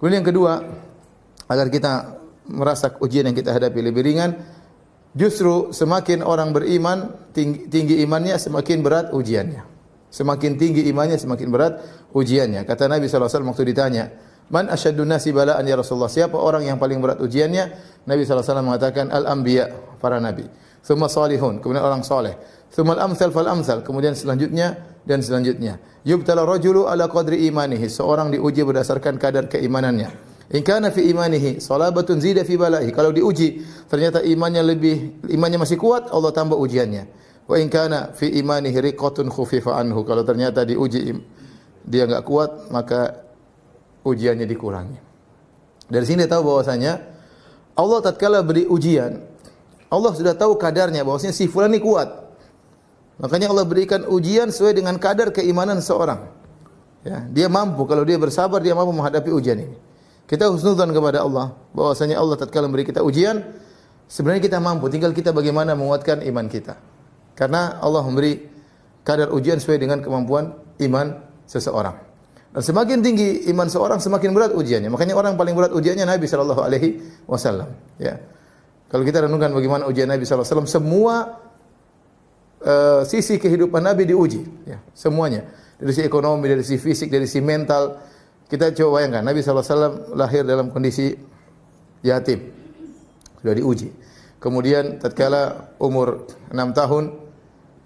Kemudian yang kedua, agar kita merasa ujian yang kita hadapi lebih ringan, justru semakin orang beriman, tinggi imannya, semakin berat ujiannya. Semakin tinggi imannya, semakin berat ujiannya. Kata Nabi SAW waktu ditanya, "Man asyaddun nasi bala'an ya Rasulullah?" Siapa orang yang paling berat ujiannya? Nabi SAW mengatakan, "Al-anbiya", para nabi. Tsumma salihun, kemudian orang saleh. Tsumma al-amsal fal amsal, kemudian selanjutnya dan selanjutnya. Yubtala rajulu ala qadri imanihi, seorang diuji berdasarkan kadar keimanannya. In kana fi imanihi salabatun zida fi bala'i, kalau diuji ternyata imannya masih kuat, Allah tambah ujiannya. Wa in kana fi imanihi riqatun khufifa anhu, kalau ternyata diuji dia enggak kuat, maka ujiannya dikurangi. Dari sini tahu bahwasanya Allah tatkala beri ujian, Allah sudah tahu kadarnya bahwasanya si fulan ini kuat. Makanya Allah berikan ujian sesuai dengan kadar keimanan seorang. Ya, dia mampu, kalau dia bersabar dia mampu menghadapi ujian ini. Kita husnudzan kepada Allah bahwasanya Allah tatkala memberi kita ujian, sebenarnya kita mampu, tinggal kita bagaimana menguatkan iman kita. Karena Allah memberi kadar ujian sesuai dengan kemampuan iman seseorang. Dan semakin tinggi iman seorang, semakin berat ujiannya. Makanya orang paling berat ujiannya Nabi sallallahu alaihi wasallam, ya. Kalau kita renungkan bagaimana ujian Nabi sallallahu alaihi wasallam, semua sisi kehidupan Nabi diuji, ya, semuanya. Dari sisi ekonomi, dari sisi fisik, dari sisi mental. Kita coba bayangkan, Nabi sallallahu alaihi wasallam lahir dalam kondisi yatim. Sudah diuji. Kemudian tatkala umur 6 tahun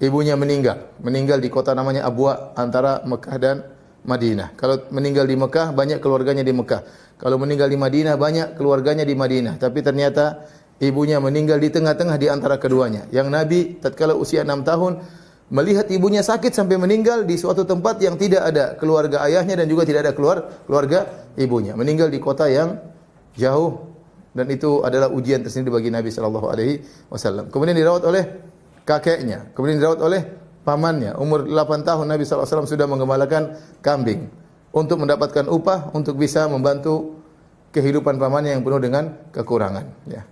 ibunya meninggal di kota namanya Abwa antara Mekah dan Madinah. Kalau meninggal di Mekah, banyak keluarganya di Mekah. Kalau meninggal di Madinah, banyak keluarganya di Madinah. Tapi ternyata ibunya meninggal di tengah-tengah di antara keduanya. Yang Nabi tatkala usia 6 tahun melihat ibunya sakit sampai meninggal di suatu tempat yang tidak ada keluarga ayahnya dan juga tidak ada keluarga ibunya. Meninggal di kota yang jauh, dan itu adalah ujian tersendiri bagi Nabi sallallahu alaihi wasallam. Kemudian dirawat oleh kakeknya, kemudian dirawat oleh pamannya. Umur 8 tahun Nabi sallallahu alaihi wasallam sudah menggembalakan kambing untuk mendapatkan upah untuk bisa membantu kehidupan pamannya yang penuh dengan kekurangan, ya.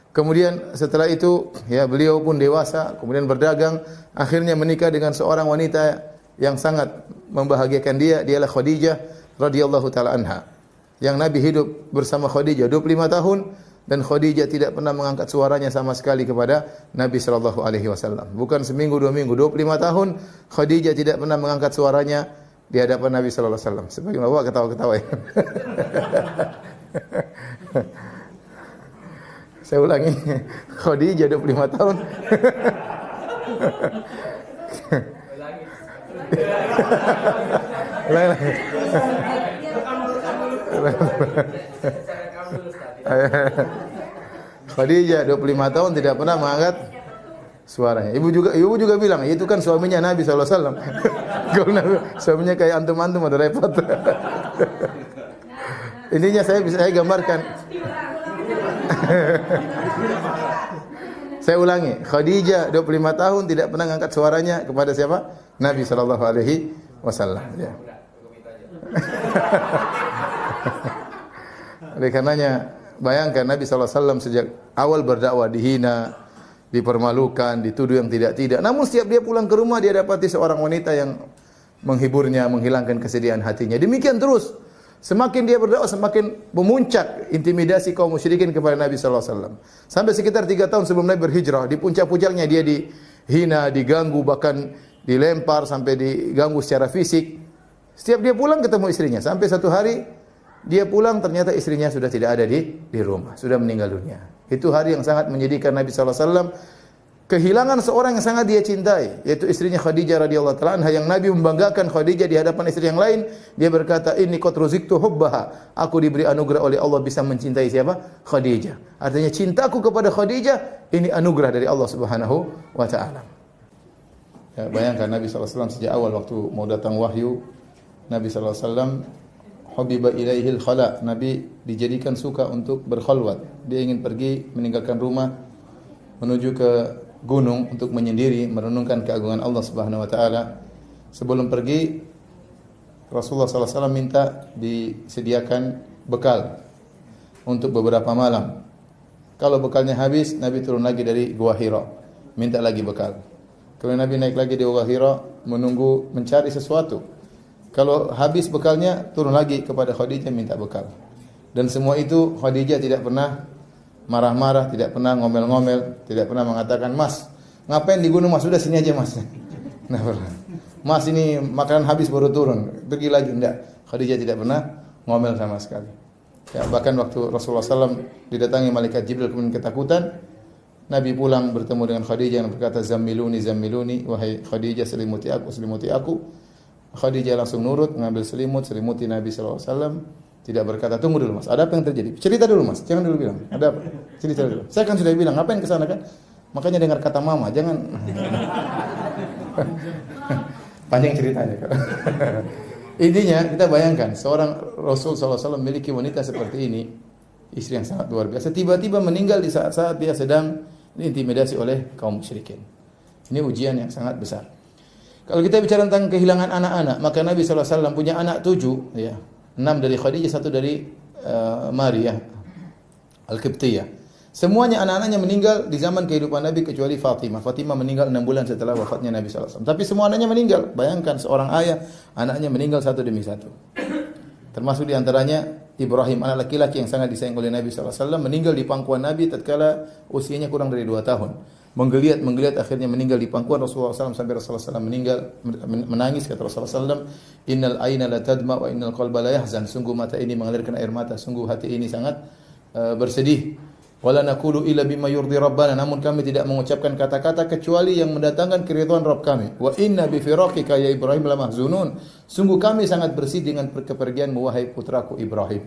Kemudian setelah itu, ya, beliau pun dewasa, kemudian berdagang, akhirnya menikah dengan seorang wanita yang sangat membahagiakan dia, dialah Khadijah radhiyallahu taala anha. Yang Nabi hidup bersama Khadijah 25 tahun dan Khadijah tidak pernah mengangkat suaranya sama sekali kepada Nabi sallallahu alaihi wasallam. Bukan seminggu, 2 minggu, 25 tahun Khadijah tidak pernah mengangkat suaranya di hadapan Nabi sallallahu alaihi wasallam. Sebagian bapak ketawa-ketawa ya. Saya ulangi, Khadijah 25 tahun. Ulangi. Khadijah 25 tahun tidak pernah mengangkat suaranya. Ibu juga bilang, itu kan suaminya Nabi sallallahu alaihi wasallam. Kalau suaminya kayak antum-antum ada repot. Intinya saya gambarkan. Saya ulangi, Khadijah 25 tahun tidak pernah mengangkat suaranya kepada siapa? Nabi sallallahu alaihi wasallam, ya. Oleh karenanya bayangkan Nabi sallallahu alaihi wasallam sejak awal berdakwah dihina, dipermalukan, dituduh yang tidak-tidak. Namun setiap dia pulang ke rumah dia dapati seorang wanita yang menghiburnya, menghilangkan kesedihan hatinya. Demikian terus. Semakin dia berdakwah, semakin memuncak intimidasi kaum musyrikin kepada Nabi sallallahu alaihi wasallam. Sampai sekitar 3 tahun sebelum Nabi berhijrah, di puncak-puncaknya dia dihina, diganggu, bahkan dilempar sampai diganggu secara fisik. Setiap dia pulang ketemu istrinya. Sampai satu hari dia pulang ternyata istrinya sudah tidak ada di rumah, sudah meninggal dunia. Itu hari yang sangat menyedihkan Nabi sallallahu alaihi wasallam. Kehilangan seorang yang sangat dia cintai, yaitu istrinya Khadijah radhiyallahu taala anha, yang Nabi membanggakan Khadijah di hadapan istri yang lain. Dia berkata, "Inni qad ruziktu hubbaha." Aku diberi anugerah oleh Allah bisa mencintai siapa? Khadijah. Artinya cintaku kepada Khadijah ini anugerah dari Allah Subhanahu wa taala. Ya, bayangkan Nabi sallallahu alaihi wasallam sejak awal waktu mau datang wahyu, Nabi sallallahu alaihi wasallam habiba ilaihil khala. Nabi dijadikan suka untuk berkhalwat. Dia ingin pergi meninggalkan rumah menuju ke gunung untuk menyendiri merenungkan keagungan Allah Subhanahu wa taala. Sebelum pergi Rasulullah sallallahu alaihi wasallam minta disediakan bekal untuk beberapa malam. Kalau bekalnya habis, Nabi turun lagi dari Gua Hira, minta lagi bekal. Kemudian Nabi naik lagi di Gua Hira menunggu mencari sesuatu. Kalau habis bekalnya, turun lagi kepada Khadijah minta bekal. Dan semua itu Khadijah tidak pernah marah-marah, tidak pernah ngomel-ngomel, tidak pernah mengatakan, "Mas, ngapain di gunung Mas? Sudah sini aja Mas." Nah, pernah. "Mas, ini makanan habis baru turun, pergi lagi." Enggak. Khadijah tidak pernah ngomel sama sekali. Ya, bahkan waktu Rasulullah SAW didatangi malaikat Jibril kemudian ketakutan, Nabi pulang bertemu dengan Khadijah yang berkata, "Zammiluni, zammiluni, wahai Khadijah, selimuti aku, selimuti aku." Khadijah langsung nurut, mengambil selimut, selimuti Nabi SAW. Tidak berkata, "Tunggu dulu Mas, ada apa yang terjadi? Cerita dulu Mas, jangan dulu bilang, ada apa? Cerita dulu. Saya kan sudah bilang, ngapain kesana kan? Makanya dengar kata mama, jangan." Panjang ceritanya. Intinya kita bayangkan seorang Rasul SAW memiliki wanita seperti ini, istri yang sangat luar biasa, tiba-tiba meninggal di saat-saat dia sedang diintimidasi oleh kaum musyrikin. Ini ujian yang sangat besar. Kalau kita bicara tentang kehilangan anak-anak, maka Nabi SAW punya anak 7, ya. 6 dari Khadijah, 1 dari Maria Al-Qibtiyah. Semuanya anak-anaknya meninggal di zaman kehidupan Nabi kecuali Fatimah. Fatimah meninggal 6 bulan setelah wafatnya Nabi SAW. Tapi semua anaknya meninggal. Bayangkan seorang ayah, anaknya meninggal satu demi satu. Termasuk di antaranya Ibrahim, anak laki-laki yang sangat disayang oleh Nabi SAW, meninggal di pangkuan Nabi tatkala usianya kurang dari 2 tahun. Menggeliat akhirnya meninggal di pangkuan Rasulullah SAW sampai Rasulullah SAW meninggal menangis. Kata Rasulullah SAW, "Innal aina la tadma wa innal qalba la yahzan." Sungguh mata ini mengalirkan air mata, sungguh hati ini sangat bersedih. Wala naqulu illa bima yurdi rabbana, namun kami tidak mengucapkan kata-kata kecuali yang mendatangkan keridhaan Rabb kami. Wa inna bi firaqika ya Ibrahim la mahzunun. Sungguh kami sangat bersedih dengan kepergianmu wahai putraku Ibrahim.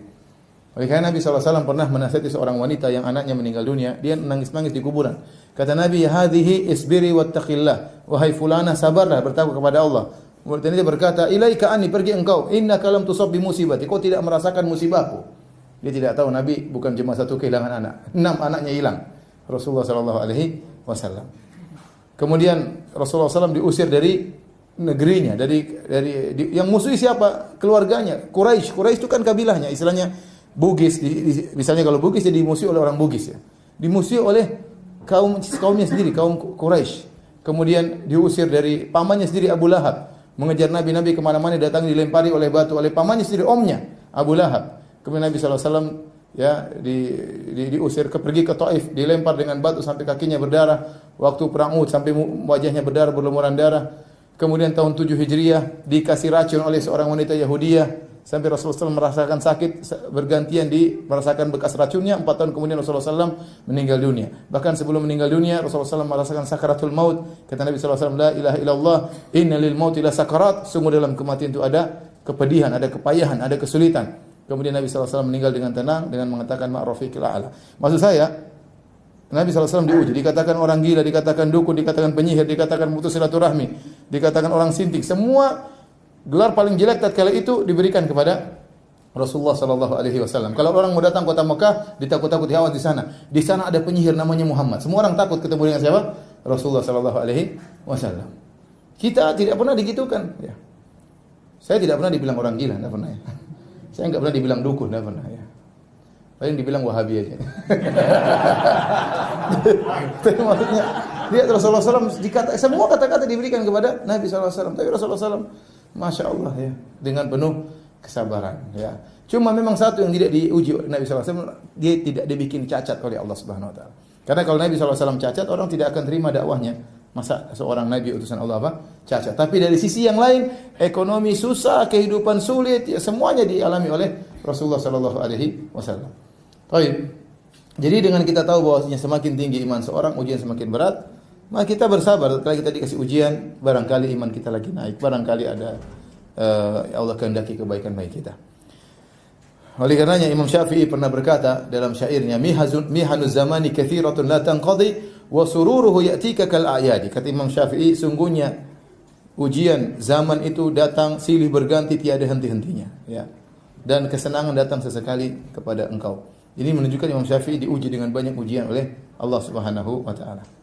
Oleh karena Nabi SAW pernah menasihati seorang wanita yang anaknya meninggal dunia, dia menangis-nangis di kuburan. Kata Nabi, "Hadhihi isbiri wattaqillah." Wahai fulana, sabarlah, bertakwa kepada Allah. Kemudian dia berkata, "Ilaika anni, pergi engkau, innaka lam tusab bi musibati." Kau tidak merasakan musibahku. Dia tidak tahu Nabi bukan cuma satu kehilangan anak, 6 anaknya hilang. Rasulullah SAW. Kemudian Rasulullah SAW diusir dari negerinya, dari yang musuhi siapa? Keluarganya. Quraisy itu kan kabilahnya, istilahnya Bugis, misalnya kalau Bugis jadi dimusuhi oleh orang Bugis ya. Dimusuhi oleh kaumnya sendiri, kaum Quraisy. Kemudian diusir dari pamannya sendiri Abu Lahab. Mengejar Nabi kemana-mana datang dilempari oleh batu oleh pamannya sendiri, omnya Abu Lahab. Kemudian Nabi SAW ya diusir pergi ke Taif, dilempar dengan batu sampai kakinya berdarah. Waktu perang Uhud sampai wajahnya berdarah, berlumuran darah. Kemudian tahun 7 Hijriah dikasih racun oleh seorang wanita Yahudiyah. Sampai Rasulullah SAW merasakan sakit, bergantian merasakan bekas racunnya. 4 tahun kemudian Rasulullah SAW meninggal dunia. Bahkan sebelum meninggal dunia, Rasulullah SAW merasakan sakaratul maut. Kata Nabi SAW, "La ilaha illallah, inna lil mauti la sakarat." Sungguh dalam kematian itu ada kepedihan, ada kepayahan, ada kesulitan. Kemudian Nabi SAW meninggal dengan tenang, dengan mengatakan ma'rafiqil a'la. Maksud saya, Nabi SAW diuji, dikatakan orang gila, dikatakan dukun, dikatakan penyihir, dikatakan putus silaturahmi, dikatakan orang sintik. Semua gelar paling jelek tatkala itu diberikan kepada Rasulullah SAW. Kalau orang mau datang kota Mekah, ditakut-takuti, awas di sana. Di sana ada penyihir namanya Muhammad. Semua orang takut ketemu dengan siapa? Rasulullah SAW. Kita tidak pernah digitukan. Ya. Saya tidak pernah dibilang orang gila, tidak pernah. Ya. Saya enggak pernah dibilang dukun, tidak pernah. Ya. Paling dibilang Wahabi aja. Tapi maksudnya, lihat Rasulullah SAW semua kata-kata diberikan kepada Nabi SAW. Tapi Rasulullah SAW Masya Allah ya, dengan penuh kesabaran ya. Cuma memang satu yang tidak diuji oleh Nabi SAW, dia tidak dibikin cacat oleh Allah Subhanahu Wa Taala. Karena kalau Nabi SAW cacat, orang tidak akan terima dakwahnya. Masa seorang Nabi utusan Allah apa? Cacat. Tapi dari sisi yang lain, ekonomi susah, kehidupan sulit, ya semuanya dialami oleh Rasulullah SAW. Baik. Jadi dengan kita tahu bahwasanya semakin tinggi iman seorang, ujian semakin berat. Maka kita bersabar. Kalau kita dikasih ujian, barangkali iman kita lagi naik, barangkali ada Allah kehendaki kebaikan bagi kita. Oleh karenanya Imam Syafi'i pernah berkata dalam syairnya, "Mihanuz zamani katsiratun la tanqadi wa sururuhu ya'tika kal a'yadi." Kata Imam Syafi'i, sungguhnya ujian zaman itu datang silih berganti tiada henti-hentinya, ya. Dan kesenangan datang sesekali kepada engkau. Ini menunjukkan Imam Syafi'i diuji dengan banyak ujian oleh Allah Subhanahu wa taala.